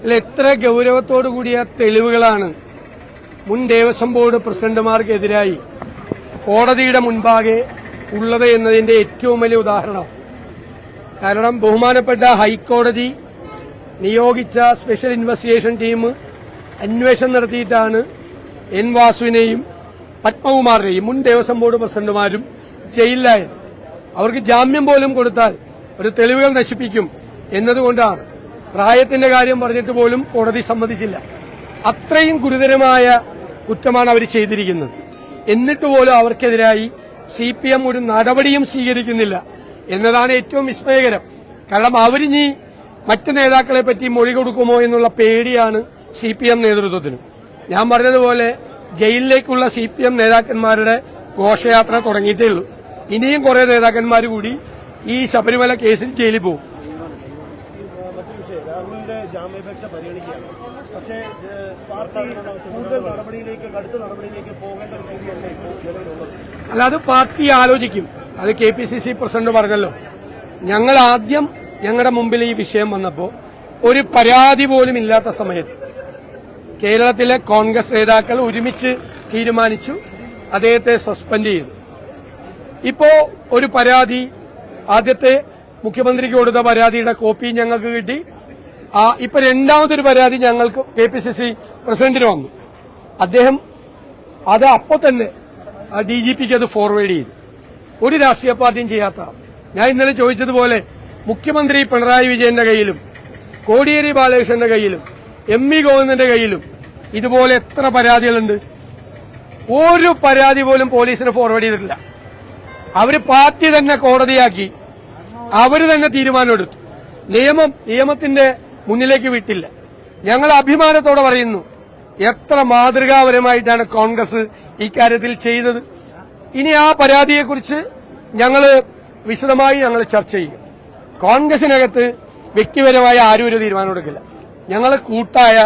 അല്ല, എത്ര ഗൌരവത്തോടു കൂടിയ തെളിവുകളാണ് മുൻ ദേവസ്വം ബോർഡ് പ്രസിഡന്റുമാർക്കെതിരായി കോടതിയുടെ മുൻപാകെ ഉള്ളത് എന്നതിന്റെ ഏറ്റവും വലിയ ഉദാഹരണം. കാരണം ബഹുമാനപ്പെട്ട ഹൈക്കോടതി നിയോഗിച്ച സ്പെഷ്യൽ ഇൻവെസ്റ്റിഗേഷൻ ടീം അന്വേഷണം നടത്തിയിട്ടാണ് എൻ വാസുവിനെയും പത്മകുമാറിനെയും മുൻ ദേവസ്വം ബോർഡ് പ്രസിഡന്റുമാരും ജയിലിലായത്. അവർക്ക് ജാമ്യം പോലും കൊടുത്താൽ ഒരു തെളിവുകൾ നശിപ്പിക്കും എന്നതുകൊണ്ടാണ്. പ്രായത്തിന്റെ കാര്യം പറഞ്ഞിട്ട് പോലും കോടതി സമ്മതിച്ചില്ല. അത്രയും ഗുരുതരമായ കുറ്റമാണ് അവർ ചെയ്തിരിക്കുന്നത്. എന്നിട്ട് പോലും അവർക്കെതിരായി CPM ഒരു നടപടിയും സ്വീകരിക്കുന്നില്ല എന്നതാണ് ഏറ്റവും വിസ്മയകരം. കാരണം അവരിനി മറ്റ് നേതാക്കളെ പറ്റി മൊഴി കൊടുക്കുമോ എന്നുള്ള പേടിയാണ് CPM നേതൃത്വത്തിന്. ഞാൻ പറഞ്ഞതുപോലെ ജയിലിലേക്കുള്ള CPM നേതാക്കന്മാരുടെ ഘോഷയാത്ര തുടങ്ങിയിട്ടേ ഉള്ളൂ. ഇനിയും കുറെ നേതാക്കന്മാർ കൂടി ഈ ശബരിമല കേസിൽ ജയിലിൽ പോകും. രാഹുലിന്റെ ജാമ്യാപേക്ഷ പരിഗണിക്കുകയാണ്. പക്ഷേ പാർട്ടി കൂടുതൽ നടപടിയിലേക്ക് കടുത്ത നടപടിയിലേക്ക് പോകേണ്ട ഒരു സ്ഥിതിയല്ല ഇപ്പോൾ നിലവിലുള്ളത്. അല്ല, അത് പാർട്ടി ആലോചിക്കും. അത് KPCC പ്രസിഡന്റ് പറഞ്ഞല്ലോ. ഞങ്ങൾ ആദ്യം ഞങ്ങളുടെ മുമ്പിൽ ഈ വിഷയം വന്നപ്പോൾ ഒരു പരാതി പോലും ഇല്ലാത്ത സമയത്ത് കേരളത്തിലെ കോൺഗ്രസ് നേതാക്കൾ ഒരുമിച്ച് തീരുമാനിച്ചു അദ്ദേഹത്തെ സസ്പെൻഡ് ചെയ്തു. ഇപ്പോ ഒരു പരാതി, ആദ്യത്തെ മുഖ്യമന്ത്രിക്ക് കൊടുത്ത പരാതിയുടെ കോപ്പി ഞങ്ങൾക്ക് കിട്ടി. ഇപ്പൊ രണ്ടാമതൊരു പരാതി ഞങ്ങൾക്ക് KPCC പ്രസിഡന്റിന് വന്നു. അദ്ദേഹം അത് അപ്പോൾ തന്നെ DGPക്ക് അത് ഫോർവേഡ് ചെയ്തു. ഒരു രാഷ്ട്രീയ പാർട്ടിയും ചെയ്യാത്ത. ഞാൻ ഇന്നലെ ചോദിച്ചതുപോലെ മുഖ്യമന്ത്രി പിണറായി വിജയന്റെ കയ്യിലും കോടിയേരി ബാലകൃഷ്ണന്റെ കയ്യിലും MV ഗോവിന്ദന്റെ കയ്യിലും ഇതുപോലെ എത്ര പരാതികളുണ്ട്? ഒരു പരാതി പോലും പോലീസിന് ഫോർവേഡ് ചെയ്തിട്ടില്ല. അവര് പാർട്ടി തന്നെ കോടതിയാക്കി, അവര് തന്നെ തീരുമാനമെടുത്തു. നിയമത്തിന്റെ മുന്നിലേക്ക് വിട്ടില്ല. ഞങ്ങൾ അഭിമാനത്തോടെ പറയുന്നു, എത്ര മാതൃകാപരമായിട്ടാണ് കോൺഗ്രസ് ഇക്കാര്യത്തിൽ ചെയ്തത്. ഇനി ആ പരാതിയെക്കുറിച്ച് ഞങ്ങൾ വിശദമായി ചർച്ച ചെയ്യും. കോൺഗ്രസിനകത്ത് വ്യക്തിപരമായ ആരും ഒരു തീരുമാനം എടുക്കില്ല. ഞങ്ങൾ കൂട്ടായ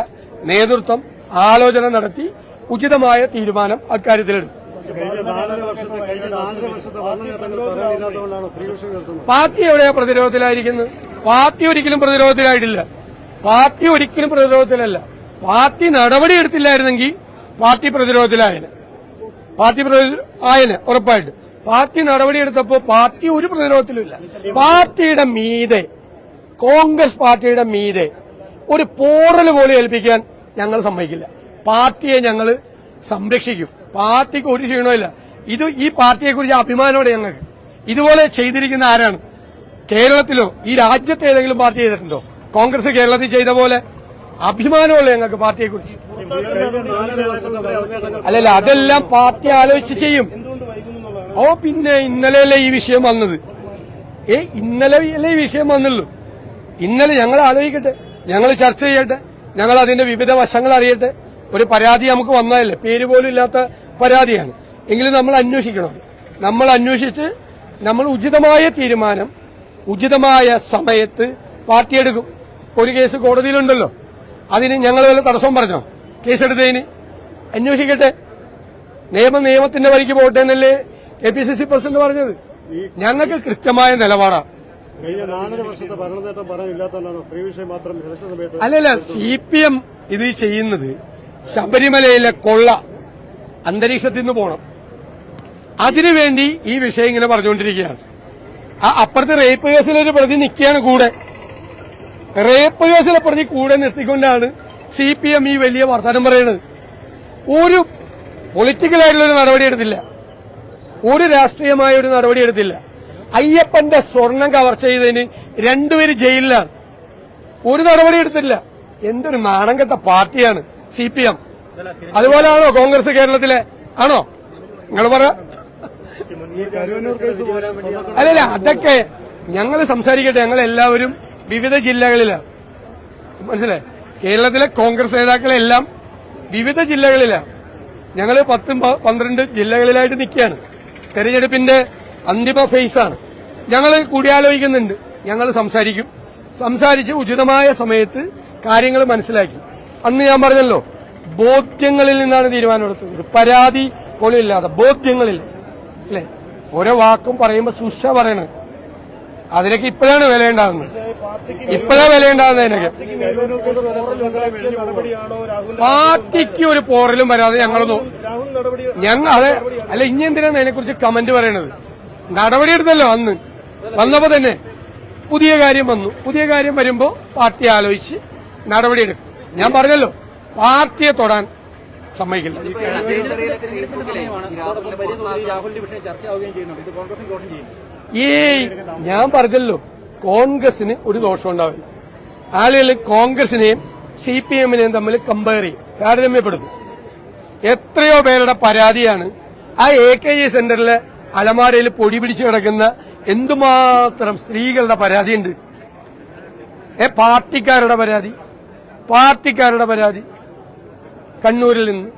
നേതൃത്വം ആലോചന നടത്തി ഉചിതമായ തീരുമാനം അക്കാര്യത്തിലെടുക്കും. പാർട്ടി എവിടെയാ പ്രതിരോധത്തിലായിരിക്കുന്നത്? പാർട്ടി ഒരിക്കലും പ്രതിരോധത്തിലായിട്ടില്ല. പാർട്ടി ഒരിക്കലും പ്രതിരോധത്തിലല്ല. Party നടപടിയെടുത്തില്ലായിരുന്നെങ്കിൽ party പ്രതിരോധത്തിലായന്. ആയന് ഉറപ്പായിട്ട്. പാർട്ടി നടപടിയെടുത്തപ്പോൾ പാർട്ടി ഒരു പ്രതിരോധത്തിലുമില്ല. പാർട്ടിയുടെ മീതെ, കോൺഗ്രസ് പാർട്ടിയുടെ മീതെ ഒരു പോറൽ പോലും ഏൽപ്പിക്കാൻ ഞങ്ങൾ സമ്മതിക്കില്ല. പാർട്ടിയെ ഞങ്ങൾ സംരക്ഷിക്കും. പാർട്ടിക്ക് ഒരു ക്ഷീണമില്ല. ഈ പാർട്ടിയെക്കുറിച്ച് അഭിമാനമോടെ ഞങ്ങൾക്ക്. ഇതുപോലെ ചെയ്തിരിക്കുന്ന ആരാണ്? കേരളത്തിലോ ഈ രാജ്യത്ത് ഏതെങ്കിലും പാർട്ടി ചെയ്തിട്ടുണ്ടോ? കോൺഗ്രസ് കേരളത്തിൽ ചെയ്ത പോലെ അഭിമാനമല്ലേ ഞങ്ങൾക്ക് പാർട്ടിയെക്കുറിച്ച്? അല്ലല്ല, അതെല്ലാം പാർട്ടി ആലോചിച്ച് ചെയ്യും. പിന്നെ ഇന്നലെയല്ലേ ഈ വിഷയം വന്നത്? ഇന്നലെയല്ലേ ഈ വിഷയം വന്നുള്ളൂ. ഇന്നലെ ഞങ്ങൾ ആലോചിക്കട്ടെ, ഞങ്ങൾ ചർച്ച ചെയ്യട്ടെ, ഞങ്ങൾ അതിന്റെ വിവിധ വശങ്ങൾ അറിയട്ടെ. ഒരു പരാതി നമുക്ക് വന്നതല്ലേ, പേര് പോലും ഇല്ലാത്ത പരാതിയാണ്. എങ്കിലും നമ്മൾ അന്വേഷിക്കണം. നമ്മൾ അന്വേഷിച്ച് നമ്മൾ ഉചിതമായ തീരുമാനം ഉചിതമായ സമയത്ത് പാർട്ടി എടുക്കും. ഒരു കേസ് കോടതിയിലുണ്ടല്ലോ, അതിന് ഞങ്ങൾ വല്ല തടസ്സവും പറഞ്ഞോ? കേസെടുത്തതിന് അന്വേഷിക്കട്ടെ. നിയമത്തിന്റെ വഴിക്ക് പോട്ടെ എന്നല്ലേ KPCC പ്രസിഡന്റ് പറഞ്ഞത്. ഞങ്ങൾക്ക് കൃത്യമായ നിലപാടാണ്. അല്ലല്ല, CPM ഇത് ചെയ്യുന്നത് ശബരിമലയിലെ കൊള്ള അന്തരീക്ഷത്തിൽ നിന്ന് പോണം. അതിനുവേണ്ടി ഈ വിഷയം ഇങ്ങനെ പറഞ്ഞുകൊണ്ടിരിക്കുകയാണ്. അപ്പുറത്തെ റേപ്പ് കേസിലൊരു പ്രതി നിൽക്കുകയാണ് കൂടെ. റേപ്പ് കേസിലെ പ്രതി കൂടെ നിർത്തിക്കൊണ്ടാണ് CPM ഈ വലിയ വർത്തമാനം പറയുന്നത്. ഒരു പൊളിറ്റിക്കലായിട്ടുള്ളൊരു നടപടി എടുത്തില്ല. ഒരു രാഷ്ട്രീയമായ ഒരു നടപടി എടുത്തില്ല. അയ്യപ്പന്റെ സ്വർണം കവർ ചെയ്തതിന് രണ്ടുപേര് ജയിലിലാണ്. ഒരു നടപടി എടുത്തില്ല. എന്തൊരു നാണം കെട്ട പാർട്ടിയാണ് CPM. അതുപോലെയാണോ കോൺഗ്രസ് കേരളത്തിലെ? ആണോ? നിങ്ങൾ പറ. അല്ലല്ല, അതൊക്കെ ഞങ്ങൾ സംസാരിക്കട്ടെ. ഞങ്ങൾ എല്ലാവരും വിവിധ ജില്ലകളിലാണ്. മനസ്സിലായി? കേരളത്തിലെ കോൺഗ്രസ് നേതാക്കളെല്ലാം വിവിധ ജില്ലകളിലാണ്. ഞങ്ങൾ 10-12 ജില്ലകളിലായിട്ട് നിൽക്കുകയാണ്. തെരഞ്ഞെടുപ്പിന്റെ അന്തിമ ഫേസാണ്. ഞങ്ങൾ കൂടിയാലോചിക്കുന്നുണ്ട്. ഞങ്ങൾ സംസാരിച്ച് ഉചിതമായ സമയത്ത് കാര്യങ്ങൾ മനസ്സിലാക്കി. അന്ന് ഞാൻ പറഞ്ഞല്ലോ, ബോധ്യങ്ങളിൽ നിന്നാണ് തീരുമാനമെടുത്തത്. പരാതി പോലും ഇല്ലാതെ ബോധ്യങ്ങളിൽ, അല്ലേ? ഓരോ വാക്കും പറയുമ്പോൾ സുഷ പറയണത്. അതിനൊക്കെ ഇപ്പോഴാണ് വിലയുണ്ടാകുന്നത്, പാർട്ടിക്ക് ഇപ്പോഴാ വിലയുണ്ടാകുന്നത്. അതിനൊക്കെ നടപടിയാണോ രാഹുൽ പാർട്ടിക്ക് ഒരു പോറലും വരാതെ രാഹുൽ നടപടി അതെ അല്ല, ഇനി എന്തിനാണ് അതിനെക്കുറിച്ച് കമന്റ് പറയണത്? നടപടിയെടുത്തല്ലോ അന്ന് വന്നപ്പോ തന്നെ. പുതിയ കാര്യം വന്നു, പുതിയ കാര്യം വരുമ്പോ പാർട്ടി ആലോചിച്ച് നടപടിയെടുക്കും. ഞാൻ പറഞ്ഞല്ലോ, പാർട്ടിയെ തൊടാൻ സമ്മതിക്കില്ല. ഞാൻ പറഞ്ഞല്ലോ, കോൺഗ്രസിന് ഒരു ദോഷം ഉണ്ടാവില്ല. ആളുകൾ കോൺഗ്രസിനെയും CPM-നെയും തമ്മിൽ കമ്പയർ ചെയ്യും, താരതമ്യപ്പെടുത്തും. എത്രയോ പേരുടെ പരാതിയാണ് ആ AKG സെന്ററിലെ അലമാരയിൽ പൊടി പിടിച്ചു കിടക്കുന്ന എന്തുമാത്രം സ്ത്രീകളുടെ പരാതിയുണ്ട്. പാർട്ടിക്കാരുടെ പരാതി കണ്ണൂരിൽ നിന്ന്,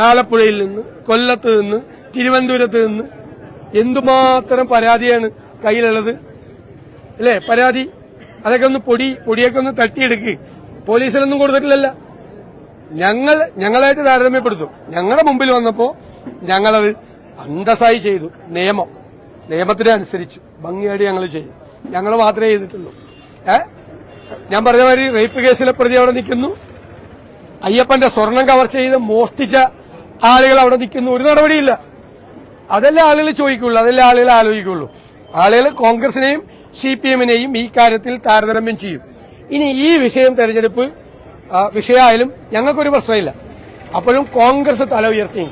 ആലപ്പുഴയിൽ നിന്ന്, കൊല്ലത്ത് നിന്ന്, തിരുവനന്തപുരത്ത് നിന്ന് എന്തുമാത്രം പരാതിയാണ് കയ്യിലുള്ളത് അല്ലേ? പരാതി അതൊക്കെ ഒന്ന് പൊടിയൊക്കെ ഒന്ന് തട്ടിയെടുക്കുക. പോലീസിലൊന്നും കൊടുത്തിട്ടില്ലല്ല. ഞങ്ങളായിട്ട് താരതമ്യപ്പെടുത്തും. ഞങ്ങളുടെ മുമ്പിൽ വന്നപ്പോ ഞങ്ങളത് അന്തസ്സായി ചെയ്തു. നിയമത്തിനനുസരിച്ച് ഭംഗിയായിട്ട് ഞങ്ങൾ ചെയ്തു. ഞങ്ങൾ മാത്രമേ ചെയ്തിട്ടുള്ളൂ. ഞാൻ പറഞ്ഞ മാതിരി റേപ്പ് കേസിലെ പ്രതി അവിടെ നിൽക്കുന്നു, അയ്യപ്പന്റെ സ്വർണം കവർച്ച ചെയ്ത് മോഷ്ടിച്ച ആളുകൾ അവിടെ നിൽക്കുന്നു, ഒരു നടപടിയില്ല. അതെല്ലാം ആളുകൾ ചോദിക്കുള്ളൂ, അതെല്ലാം ആളുകൾ ആലോചിക്കുള്ളൂ. ആളുകൾ കോൺഗ്രസിനെയും CPM-നെയും ഈ കാര്യത്തിൽ താരതമ്യം ചെയ്യും. ഇനി ഈ വിഷയം തെരഞ്ഞെടുപ്പ് വിഷയമായാലും ഞങ്ങൾക്കൊരു പ്രശ്നമില്ല. അപ്പോഴും കോൺഗ്രസ് തല ഉയർത്തി.